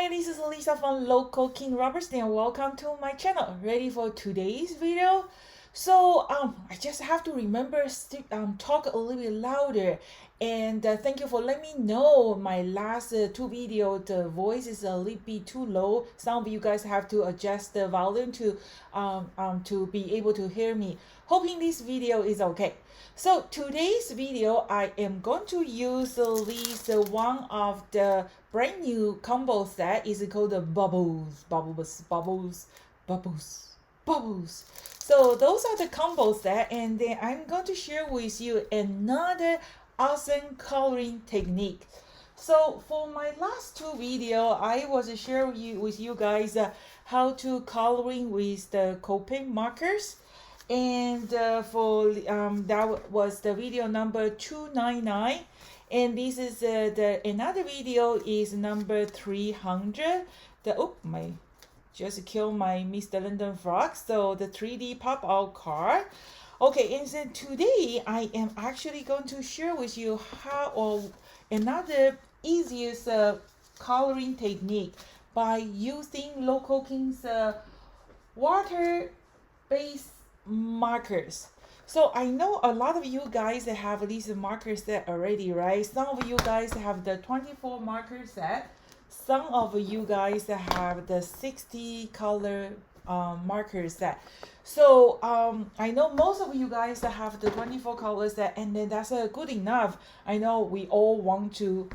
Hi, this is Lisa from Local King Roberts and welcome to my channel. Ready for today's video? So I just have to remember talk a little bit louder, and thank you for letting me know my last two videos the voice is a little bit too low. Some of you guys have to adjust the volume to be able to hear me. Hoping this video is okay. So today's video I am going to use this one of the brand new combo set is called the bubbles. So those are the combo set, and then I'm going to share with you another awesome coloring technique. So for my last two video, I was sharing with you guys how to coloring with the Copic markers, and that was the video number 299, and this is the another video is number 300. Just killed my Mr. London Frog. So the 3D pop out card. Okay, and so today I am actually going to share with you how or another easiest coloring technique by using Local King's water-based markers. So I know a lot of you guys have these marker set already, right? Some of you guys have the 24 marker set. Some of you guys have the 60 color marker set. So I know most of you guys have the 24 color set, and then that's good enough. I know we all want to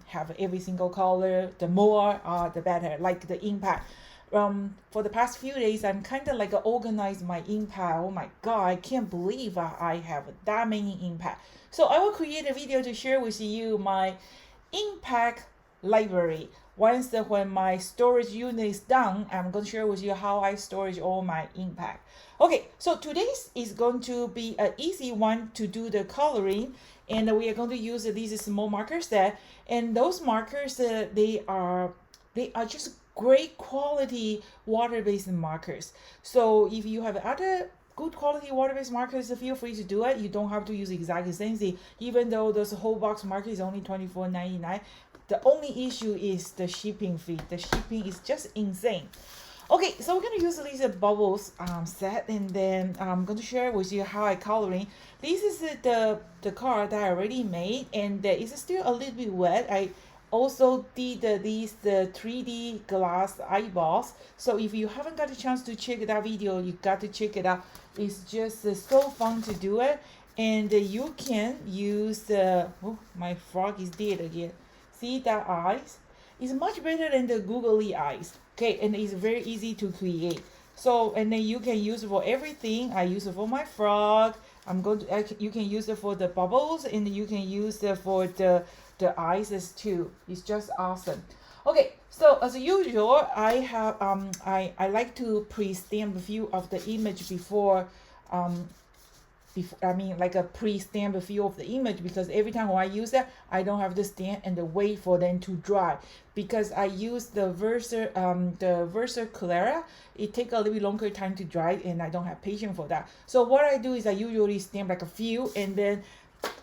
have every single color. The more the better, like the impact. For the past few days, I'm kind of like organize my impact. Oh my god, I can't believe I have that many impact. So I will create a video to share with you my impact library. Once when my storage unit is done, I'm going to share with you how I storage all my impact. Okay, so today's is going to be an easy one to do the coloring, and we are going to use these small markers set, and those markers they are just great quality water-based markers. So if you have other good quality water-based markers, feel free to do it. You don't have to use exactly the same thing, even though this whole box marker is only $24.99. The only issue is the shipping fee. The shipping is just insane. Okay, so we're going to use these bubbles set, and then I'm going to share with you how I coloring. This is the card that I already made, and it's still a little bit wet. I also did these 3D glass eyeballs. So if you haven't got a chance to check that video, you got to check it out. It's just so fun to do it, and you can use oh, my frog is dead again. See that eyes? It's much better than the googly eyes. Okay, and it's very easy to create. So, and then you can use it for everything. I use it for my frog. You can use it for the bubbles, and you can use it for the eyes too. It's just awesome. Okay, so as usual, I have I like to pre-stamp a few of the image before like a pre-stamp a few of the image, because every time when I use that, I don't have to stamp and wait for them to dry, because I use the Versa Clara. It takes a little bit longer time to dry, and I don't have patience for that. So what I do is I usually stamp like a few and then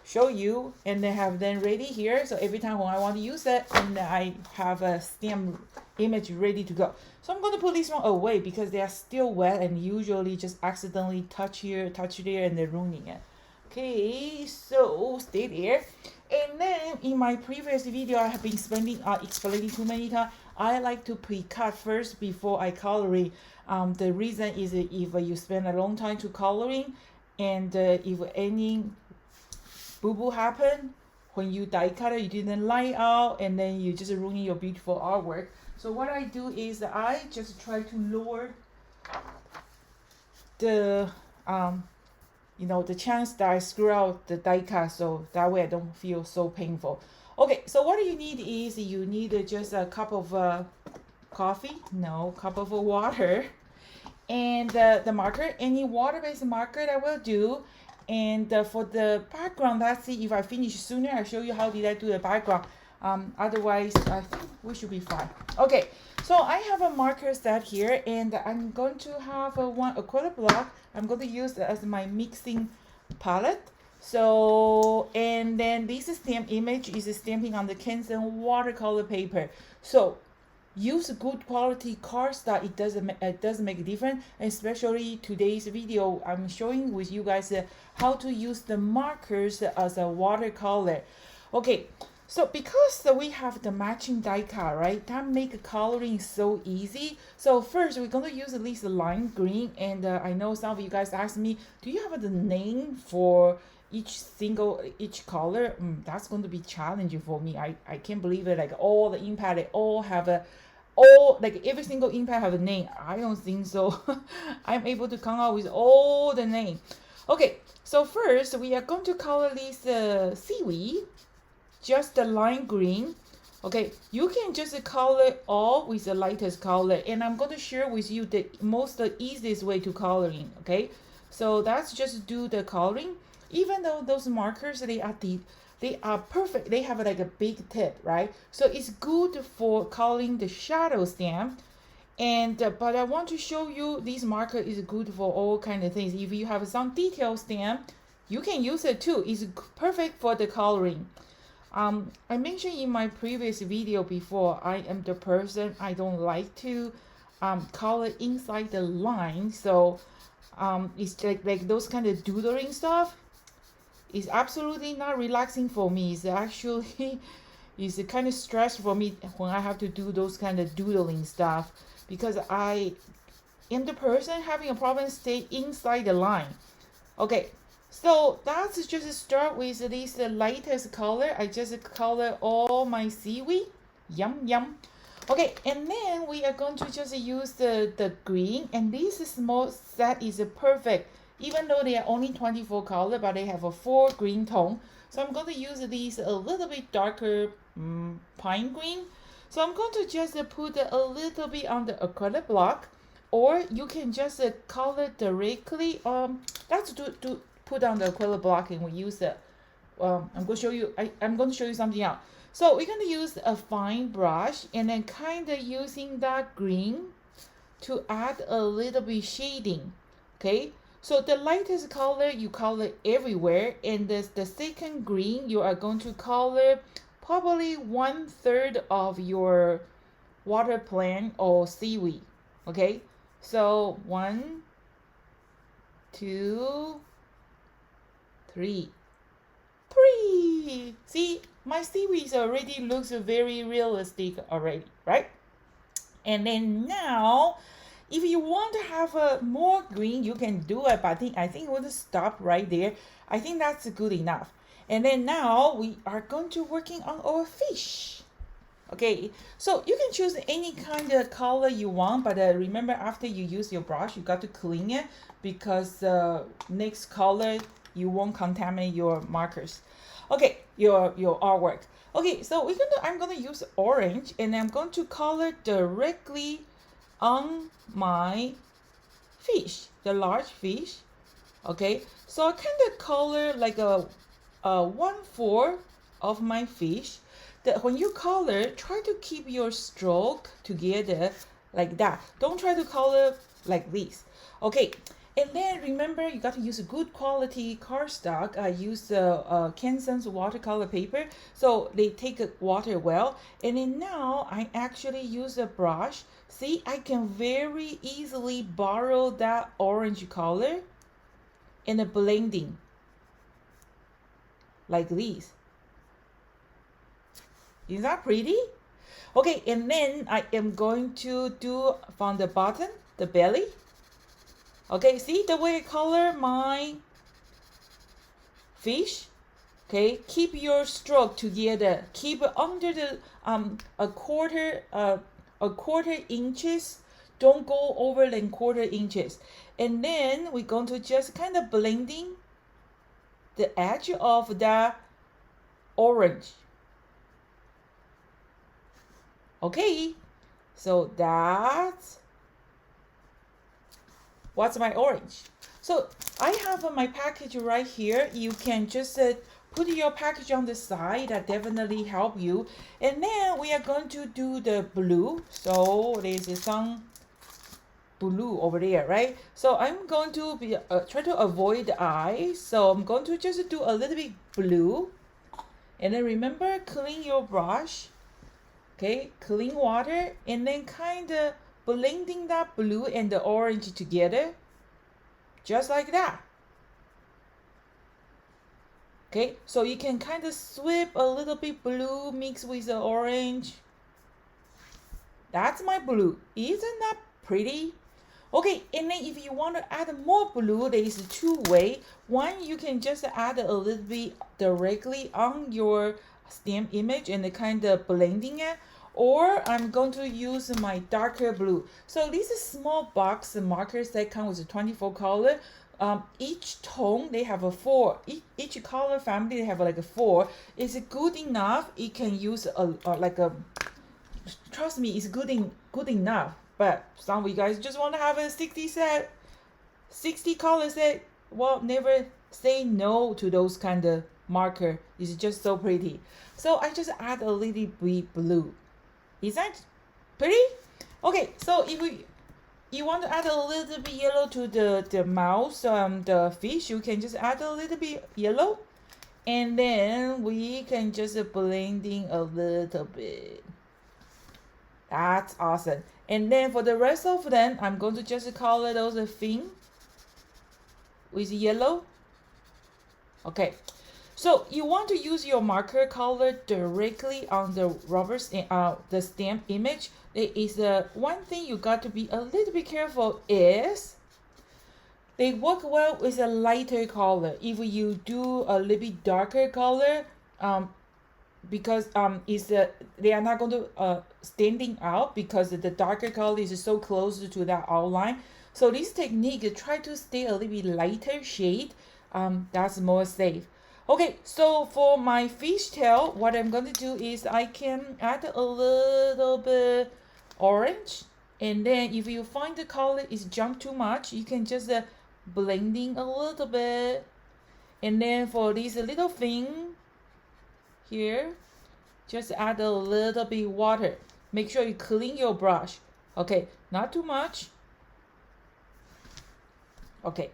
show you, and then have them ready here. So every time when I want to use it, and I have a stamp image ready to go. So I'm going to put this one away because they are still wet and usually just accidentally touch here, touch there, and they're ruining it. Okay, so stay there. And then in my previous video, I have been explaining too many times. I like to pre-cut first before I coloring. The reason is if you spend a long time to coloring, and if any boo-boo happen when you die cut it, you didn't line out, and then you just ruining your beautiful artwork. So what I do is I just try to lower the the chance that I screw out the die cut, so that way I don't feel so painful. Okay, so what you need is you need just a cup of cup of water, and the marker, any water-based marker that will do. And for the background, let's see if I finish sooner. I'll show you how did I do the background. Otherwise, I think we should be fine. Okay, so I have a marker set here, and I'm going to have one acrylic block. I'm going to use it as my mixing palette. So, and then this stamp image is stamping on the Canson watercolor paper. So use good quality cardstock. It doesn't make a difference. Especially today's video, I'm showing with you guys how to use the markers as a watercolor. Okay, so because we have the matching die cut, right? That make coloring so easy. So first we're going to use at least lime green, and I know some of you guys asked me, do you have the name for each color? That's going to be challenging for me. I can't believe it. Like all the impact, they all have a all like every single impact have a name. I don't think so. I'm able to come out with all the name. Okay, so first we are going to color this seaweed, just the lime green. Okay, you can just color all with the lightest color, and I'm going to share with you the easiest way to coloring. Okay, so that's just do the coloring. Even though those markers they are perfect, they have like a big tip, right? So it's good for coloring the shadow stamp. And but I want to show you this marker is good for all kind of things. If you have some detail stamp, you can use it too. It's perfect for the coloring. I mentioned in my previous video before, I am the person, I don't like to color inside the line. So it's like those kind of doodling stuff. It's absolutely not relaxing for me. It's actually it's kind of stress for me when I have to do those kind of doodling stuff, because I am the person having a problem stay inside the line. Okay, so that's just start with this lightest color. I just color all my seaweed. Yum yum. Okay, and then we are going to just use the green, and this small set is perfect. Even though they are only 24 color, but they have a 4 green tone. So I'm going to use these a little bit darker pine green. So I'm going to just put a little bit on the acrylic block, or you can just color directly. That's to put on the acrylic block, and we use it. I'm going to show you. I'm going to show you something else. So we're going to use a fine brush, and then kind of using that green to add a little bit shading. Okay. So the lightest color you color everywhere, and the second green you are going to color probably 1/3 of your water plant or seaweed. Okay, so 1, 2, 3. See, my seaweed already looks very realistic already, right? And then now, if you want to have a more green, you can do it, but I think we'll stop right there. I think that's good enough. And then now we are going to working on our fish. Okay, so you can choose any kind of color you want, but remember, after you use your brush, you got to clean it, because next color you won't contaminate your markers. Okay, your artwork. Okay, so I'm gonna use orange, and I'm going to color directly on my fish, the large fish. Okay, so I kind of color like a 1/4 of my fish. That when you color, try to keep your stroke together like that. Don't try to color like this. Okay, and then remember, you got to use a good quality cardstock. I use Kansas watercolor paper, so they take water well. And then now I actually use a brush. See, I can very easily borrow that orange color and a blending like this. Is that pretty? Okay, and then I am going to do from the bottom, the belly. Okay, see the way I color my fish? Okay, keep your stroke together. Keep under the a quarter inches. Don't go over than quarter inches. And then we're going to just kind of blending the edge of the orange. Okay, so that's what's my orange. So I have my package right here. You can just put your package on the side. That definitely help you. And then we are going to do the blue. So there's some blue over there, right? So I'm going to be try to avoid the eye. So I'm going to just do a little bit blue. And then remember, clean your brush. Okay, clean water, and then kind of blending that blue and the orange together, just like that. Okay, so you can kind of sweep a little bit blue mixed with the orange. That's my blue. Isn't that pretty? Okay, and then if you want to add more blue, there is two ways. One, you can just add a little bit directly on your stamp image and kind of blending it. Or I'm going to use my darker blue. So these are small box markers that come with 24 color. Each tone they have a 4. Each color family they have like a 4. Is it good enough? You can use like a. Trust me, it's good enough. But some of you guys just want to have a 60 color set. Well, never say no to those kind of marker. It's just so pretty. So I just add a little bit blue. Is that pretty? Okay, so if you want to add a little bit yellow to the mouse, the fish, you can just add a little bit yellow, and then we can just blending a little bit. That's awesome. And then for the rest of them, I'm going to just color those fin with yellow. Okay. So you want to use your marker color directly on the rubber the stamp image. There is one thing you got to be a little bit careful is they work well with a lighter color. If you do a little bit darker color, because they are not going to standing out because the darker color is so close to that outline. So this technique, try to stay a little bit lighter shade. That's more safe. Okay, so for my fish tail, what I'm going to do is I can add a little bit orange, and then if you find the color is jump too much, you can just blending a little bit. And then for this little thing here, just add a little bit water. Make sure you clean your brush. Okay, not too much. Okay.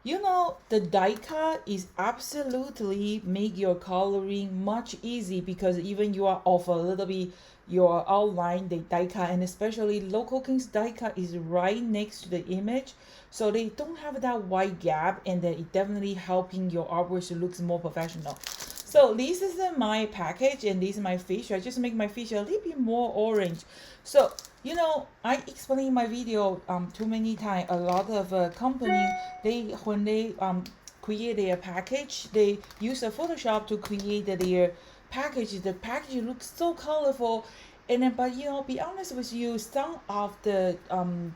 You know, the die cut is absolutely make your coloring much easy because even you are off a little bit your outline, the die cut, and especially Local King's die cut is right next to the image. So they don't have that wide gap, and then it definitely helping your artwork to look more professional. So this is my package, and this is my fish. I just make my fish a little bit more orange. So, you know, I explained in my video too many times, a lot of company, when they create their package, they use a Photoshop to create their package. The package looks so colorful. And then, but you know, be honest with you, some of the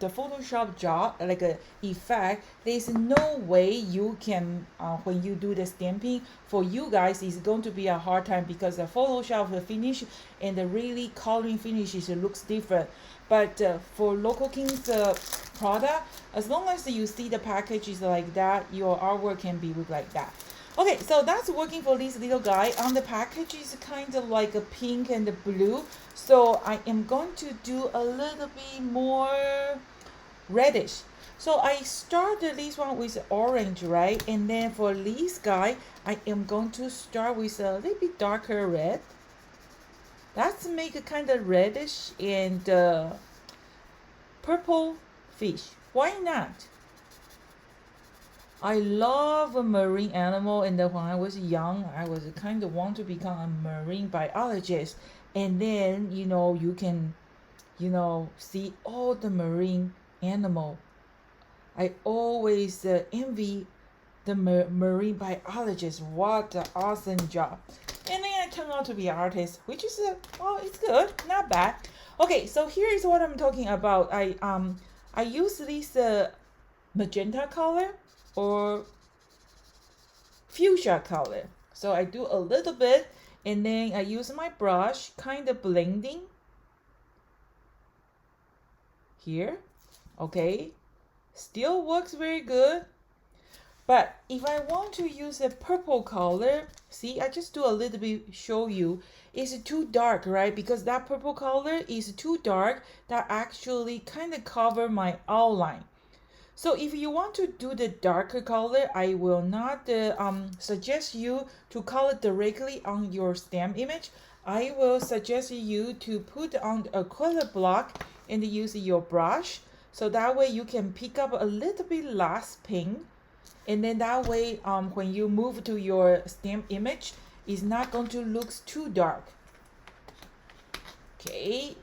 Photoshop job, like a effect, there's no way you can when you do the stamping for you guys, it's going to be a hard time because the Photoshop the finish and the really coloring finishes looks different. But for Local King's product, as long as you see the packages like that, your artwork can be look like that. Okay, so that's working for this little guy. On the package is kind of like a pink and the blue. So I am going to do a little bit more reddish. So I started this one with orange, right? And then for this guy, I am going to start with a little bit darker red. Let's make a kind of reddish and purple fish. Why not? I love a marine animal, and then when I was young, I was kind of want to become a marine biologist. And then, you know, you can, you know, see all the marine animal. I always envy the marine biologist. What an awesome job. And then I turned out to be an artist, which is, well, it's good, not bad. Okay, so here is what I'm talking about. I use this magenta color or fuchsia color. So I do a little bit, and then I use my brush, kind of blending here. Okay, still works very good. But if I want to use a purple color, see, I just do a little bit, show you. It's too dark, right? Because that purple color is too dark, that actually kind of cover my outline. So if you want to do the darker color, I will not suggest you to color directly on your stamp image. I will suggest you to put on a color block and use your brush. So that way you can pick up a little bit less pink. And then that way, when you move to your stamp image, it's not going to look too dark. Okay.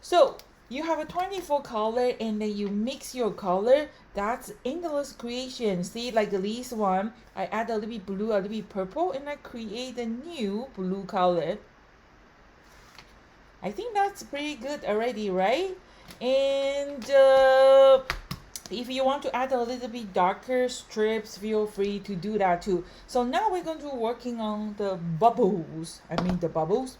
So you have a 24 color and then you mix your color. That's endless creation. See, like this one, I add a little bit blue, a little bit purple, and I create a new blue color. I think that's pretty good already, right? And if you want to add a little bit darker strips, feel free to do that too. So now we're going to working on the bubbles. I mean the bubbles.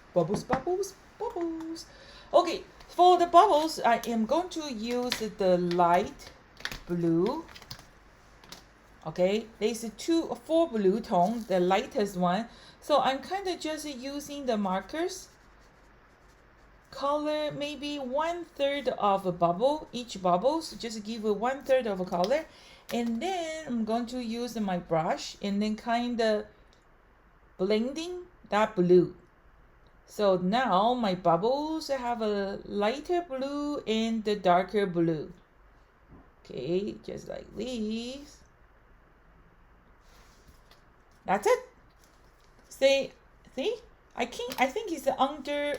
Okay, for the bubbles, I am going to use the light blue. Okay, there's four blue tone, the lightest one. So I'm kind of just using the markers. Color maybe 1/3 of a bubble, each bubbles, just give a 1/3 of a color. And then I'm going to use my brush and then kind of blending that blue. So now my bubbles have a lighter blue and the darker blue. Okay, just like this. That's it. See? I think it's under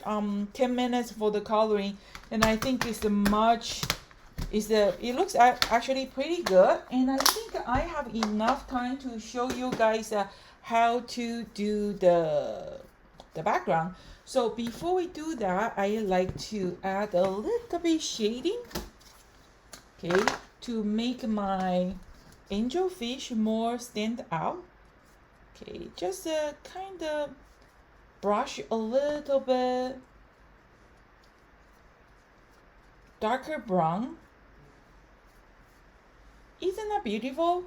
10 minutes for the coloring, and I think it looks actually pretty good. And I think I have enough time to show you guys how to do the background. So before we do that, I like to add a little bit shading, okay, to make my angelfish more stand out. Okay, just kind of brush a little bit darker brown. Isn't that beautiful?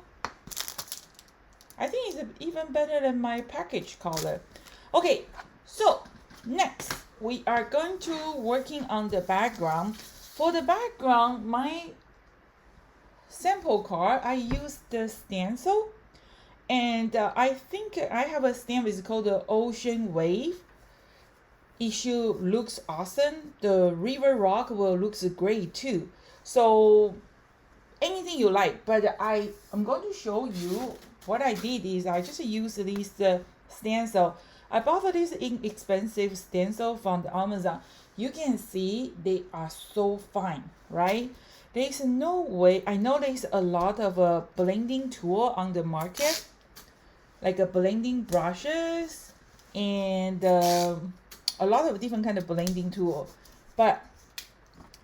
I think it's even better than my package color. Okay, so next we are going to working on the background. For the background, my sample card, I used the stencil. And I think I have a stamp, it's called the Ocean Wave. Issue looks awesome. The river rock will looks great too. So anything you like, but I'm going to show you what I did is I just used this stencil. I bought this inexpensive stencil from the Amazon. You can see they are so fine, right? There's no way. I know there's a lot of blending tool on the market, like blending brushes and a lot of different kind of blending tool. But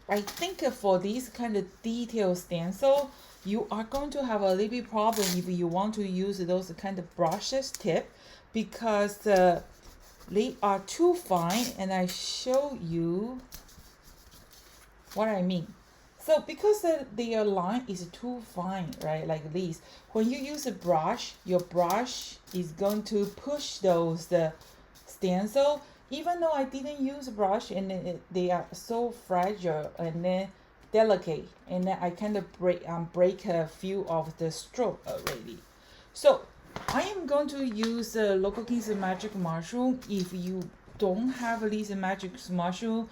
I think for this kind of detailed stencil, you are going to have a little bit problem if you want to use those kind of brushes tip, because they are too fine. And I show you what I mean. So because their line is too fine, right, like this, when you use a brush, your brush is going to push those stencil. Even though I didn't use a brush, and they are so fragile and then delicate, and then I kind of break a few of the stroke already. So I am going to use Local King's Magic Mushroom. If you don't have these magic mushroom,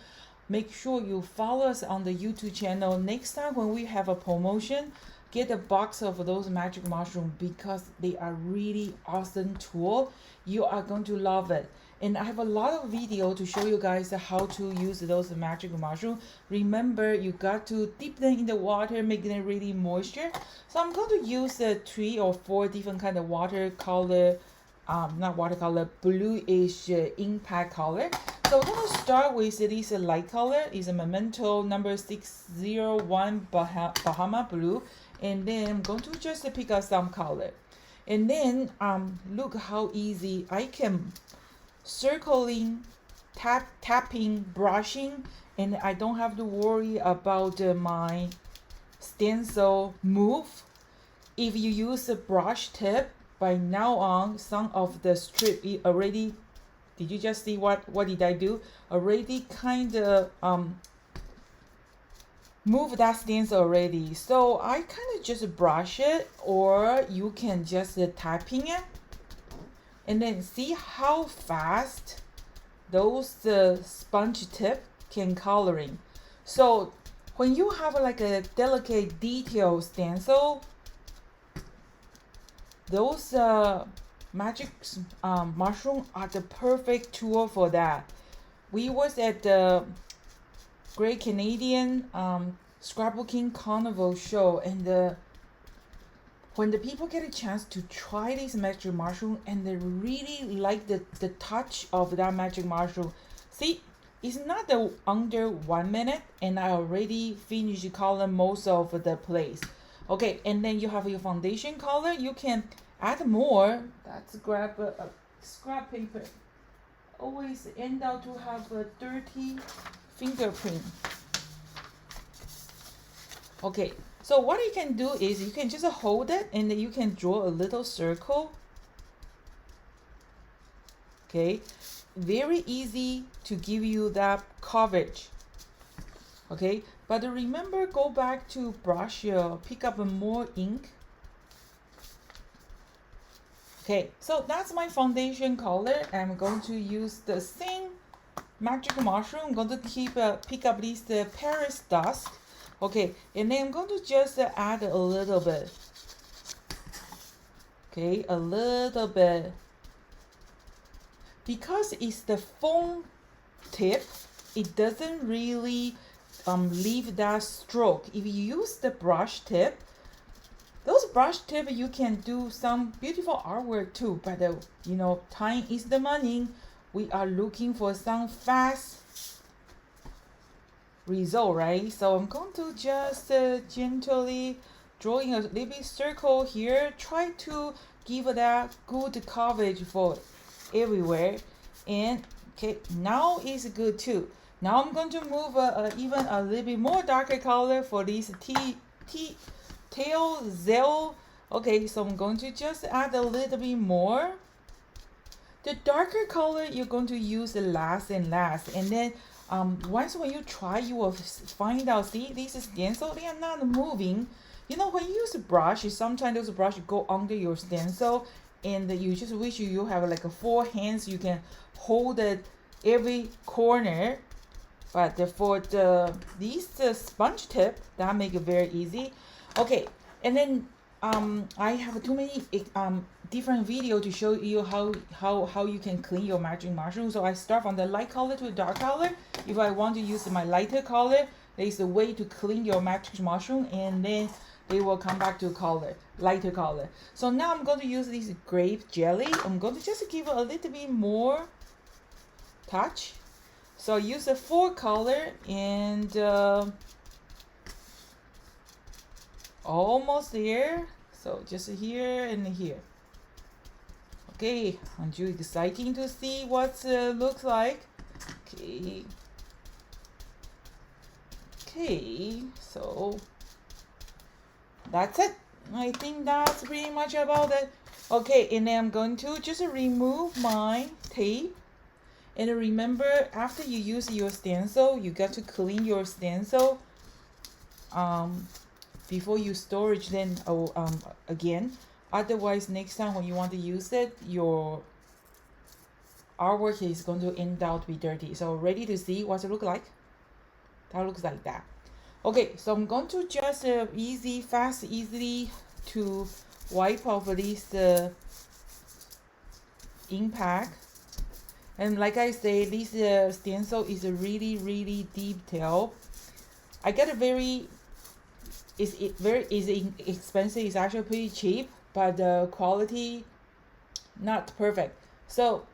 make sure you follow us on the YouTube channel. Next time when we have a promotion, get a box of those magic mushroom, because they are really awesome tool. You are going to love it. And I have a lot of video to show you guys how to use those magic mushroom. Remember, you got to dip them in the water, make them really moisture. So I'm going to use 3 or 4 different kind of watercolor, not watercolor, bluish impact color. So we're going to start with this light color. Is a Memento number 601 Bahama Blue. And then I'm going to just pick up some color. And then look how easy I can circling, tapping, brushing, and I don't have to worry about my stencil move. If you use a brush tip, by now on, some of the strip already, did you just see what did I do? Already kind of move that stencil already. So I kind of just brush it, or you can just tapping it. And then see how fast those sponge tip can coloring. So when you have like a delicate detail stencil, those magic mushroom are the perfect tool for that. We was at the Great Canadian Scrapbooking Carnival show, and when the people get a chance to try this magic mushroom and they really like the touch of that magic mushroom. See, it's not the under 1 minute and I already finished color most of the place. Okay, and then you have your foundation color. You can add more. Let's grab a scrap paper. Always end up to have a dirty fingerprint. Okay, so what you can do is you can just hold it and then you can draw a little circle. Okay, very easy to give you that coverage. Okay, but remember, go back to brush, pick up more ink. Okay, so that's my foundation color. I'm going to use the same magic mushroom. I'm going to pick up this Paris dust. Okay, and then I'm going to just add a little bit. Okay, a little bit. Because it's the foam tip, it doesn't really leave that stroke. If you use the brush tip, those brush tip, you can do some beautiful artwork too. But time is the money. We are looking for some fast result, right? So I'm going to just gently drawing a little bit circle here. Try to give that good coverage for everywhere. And okay, now is good too. Now I'm going to move even a little bit more darker color for this tail zell. Okay, so I'm going to just add a little bit more. The darker color you're going to use the last, and then once when you try, you will find out, see, these stencil, they are not moving. When you use a brush, sometimes those brushes go under your stencil and you just wish you have like 4 hands, you can hold it every corner. But for these sponge tip, that make it very easy. Okay, and then I have too many different video to show you how you can clean your magic mushroom. So I start from the light color to the dark color. If I want to use my lighter color, there is a way to clean your magic mushroom, and then they will come back to lighter color. So now I'm going to use this grape jelly. I'm going to just give it a little bit more touch. So I use a 4 color and almost there. So just here and here. Okay, aren't you exciting to see what looks like? Okay, so that's it. I think that's pretty much about it. Okay, and then I'm going to just remove my tape. And remember, after you use your stencil, you got to clean your stencil before you storage then again. Otherwise, next time when you want to use it, your artwork is going to end out to be dirty. So ready to see what it looks like? That looks like that. Okay, so I'm going to just easily to wipe off this impact. And like I say, this stencil is a really detailed. I get a very expensive. It's actually pretty cheap, but the quality not perfect. So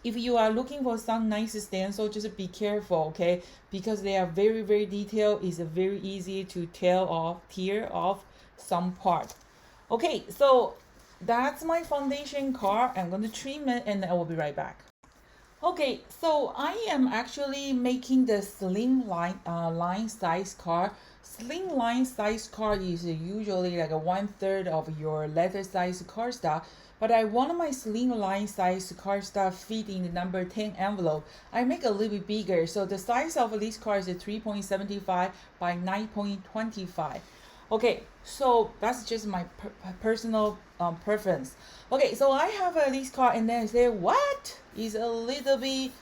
if you are looking for some nice stencil, just be careful, okay? Because they are very detailed. It's very easy to tear off some part. Okay, so that's my foundation card. I'm going to trim it and I will be right back. Okay, so I am actually making the slim line size card. Slim line size card is usually like a 1/3 of your letter size cardstock, but I want my slim line size cardstock fit in the number 10 envelope. I make a little bit bigger, so the size of this card is 3.75 by 9.25. Okay, so that's just my personal preference. Okay, so I have this card, and then I say, what is a little bit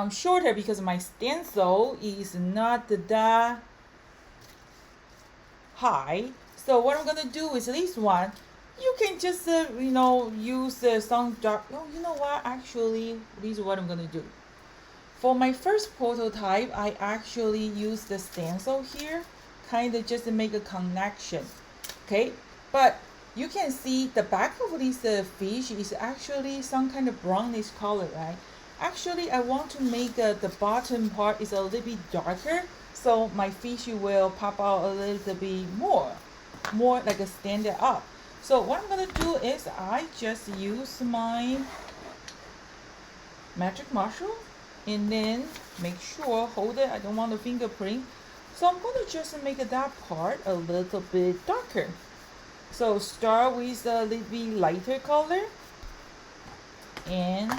shorter because my stencil is not that high. So what I'm gonna do is this one. You can just use some dark. Oh, you know what? Actually, this is what I'm gonna do. For my first prototype, I actually use the stencil here, kind of just to make a connection. Okay, but you can see the back of this fish is actually some kind of brownish color, right? Actually, I want to make the bottom part is a little bit darker, so my fish will pop out a little bit more like a stand up. So what I'm gonna do is I just use my magic mushroom and then make sure, hold it, I don't want the fingerprint. So I'm gonna just make that part a little bit darker. So start with a little bit lighter color and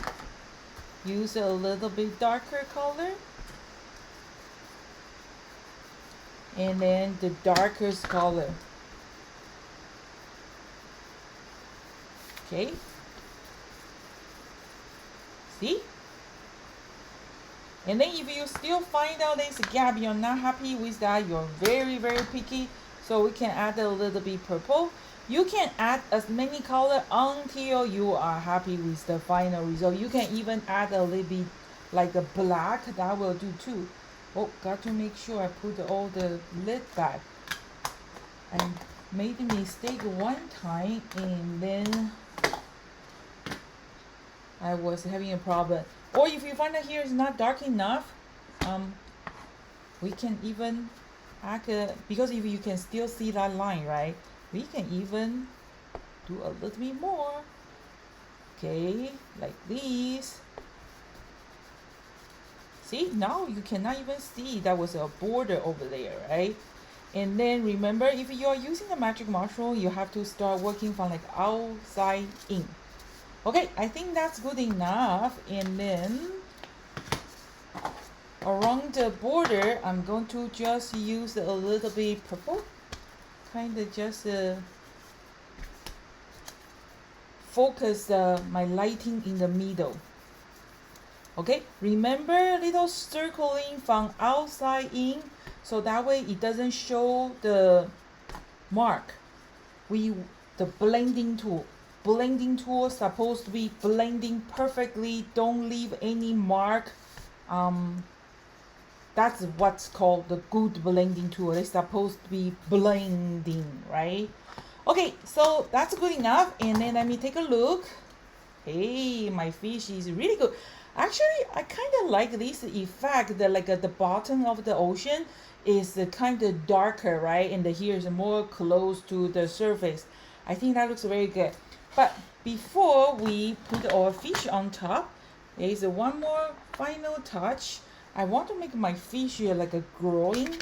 use a little bit darker color. And then the darkest color. Okay. See? And then if you still find out there's a gap, you're not happy with that, you're very, very picky, so we can add a little bit purple. You can add as many color until you are happy with the final result. You can even add a little bit like a black, that will do too. Oh, got to make sure I put all the lid back. I made a mistake one time and then I was having a problem. Or if you find that here is not dark enough, we can even add because if you can still see that line, right? We can even do a little bit more. Okay, like this. See, now you cannot even see that was a border over there, right? And then remember, if you're using the magic mushroom, you have to start working from like outside in. Okay, I think that's good enough. And then around the border, I'm going to just use a little bit purple. Kind of just focus my lighting in the middle. Okay, remember little circling from outside in, so that way it doesn't show the mark. The blending tool. Blending tool supposed to be blending perfectly, don't leave any mark. That's what's called the good blending tool. It's supposed to be blending, right? Okay, so that's good enough. And then let me take a look. Hey, my fish is really good. Actually, I kind of like this effect that like at the bottom of the ocean is kind of darker, right? And here is more close to the surface. I think that looks very good. But before we put our fish on top, there is one more final touch. I want to make my fish here like a growing.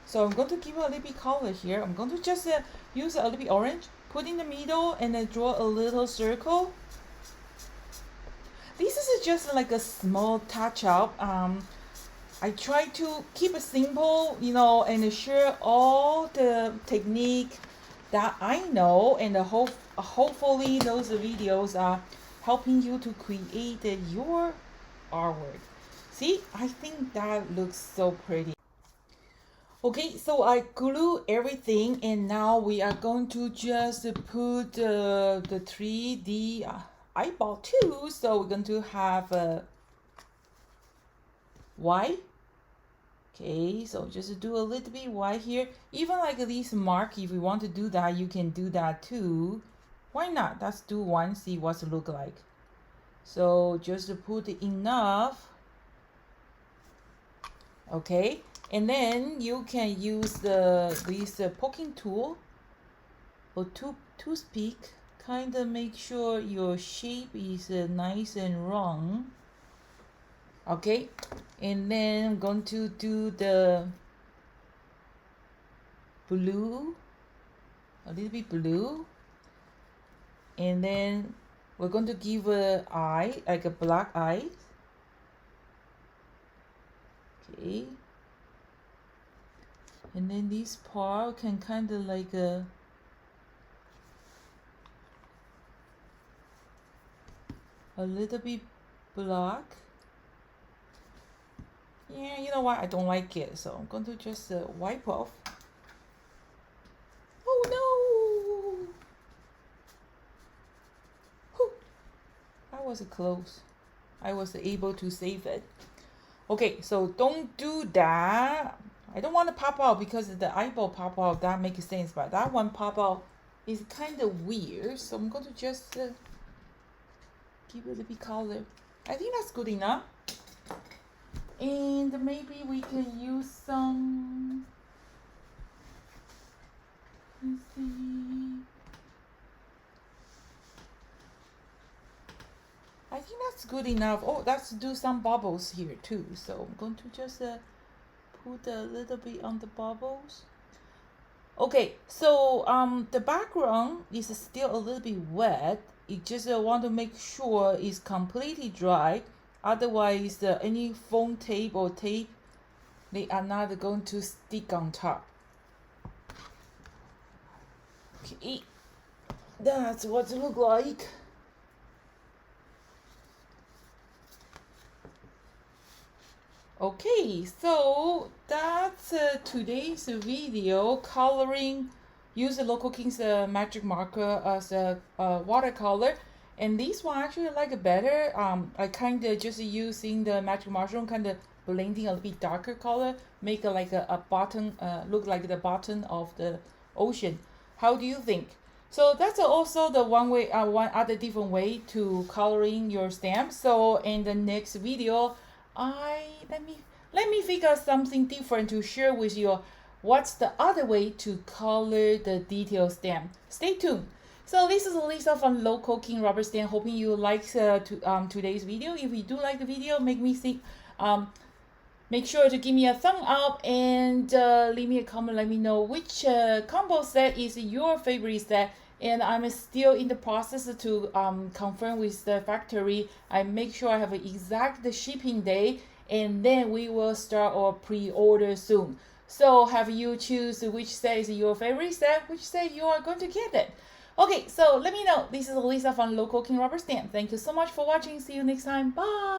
So I'm going to give it a little bit color here. I'm going to just use a little bit orange, put in the middle, and then draw a little circle. This is just like a small touch up. I try to keep it simple, and share all the technique that I know, and hopefully those videos are helping you to create your artwork. See, I think that looks so pretty. Okay, so I glue everything, and now we are going to just put the 3D eyeball too. So we're going to have a white. Okay, so just do a little bit white here. Even like this mark, if you want to do that, you can do that too. Why not? Let's do one, see what's it look like. So just put enough. Okay, and then you can use this poking tool or toothpick, kind of make sure your shape is nice and round. Okay, and then I'm going to do the blue, a little bit blue, and then we're going to give an eye, like a black eye. Okay, and then this part can kind of like a little bit black. Yeah, you know what? I don't like it, so I'm going to just wipe off. Oh no! Whew. That was close. I was able to save it. Okay, so don't do that. I don't want to pop out because the eyeball pop out, that makes sense, but that one pop out is kind of weird. So I'm going to just give it a bit color. I think that's good enough. And maybe we can use some, let's see. I think that's good enough. Oh, let's do some bubbles here too. So I'm going to just put a little bit on the bubbles. Okay, so the background is still a little bit wet. You just want to make sure it's completely dry. Otherwise, any foam tape or tape, they are not going to stick on top. Okay, that's what it looks like. Okay, so that's today's video coloring. Use the Local King's magic marker as a watercolor, and this one actually I like it better. I kind of just using the magic mushroom, kind of blending a little bit darker color, make it like a bottom, look like the bottom of the ocean. How do you think? So that's also the one other different way to coloring your stamp. So in the next video, let me figure out something different to share with you. What's the other way to color the detail stamp? Stay tuned. So this is Lisa from Local King Rubber Stamp. Hoping you like today's video. If you do like the video, make sure to give me a thumb up and leave me a comment. Let me know which combo set is your favorite set. And I'm still in the process to confirm with the factory. I make sure I have an exact shipping day, and then we will start our pre-order soon. So have you choose which set is your favorite set, which set you are going to get it. Okay, so let me know. This is Lisa from Local King Rubber Stamp. Thank you so much for watching. See you next time. Bye.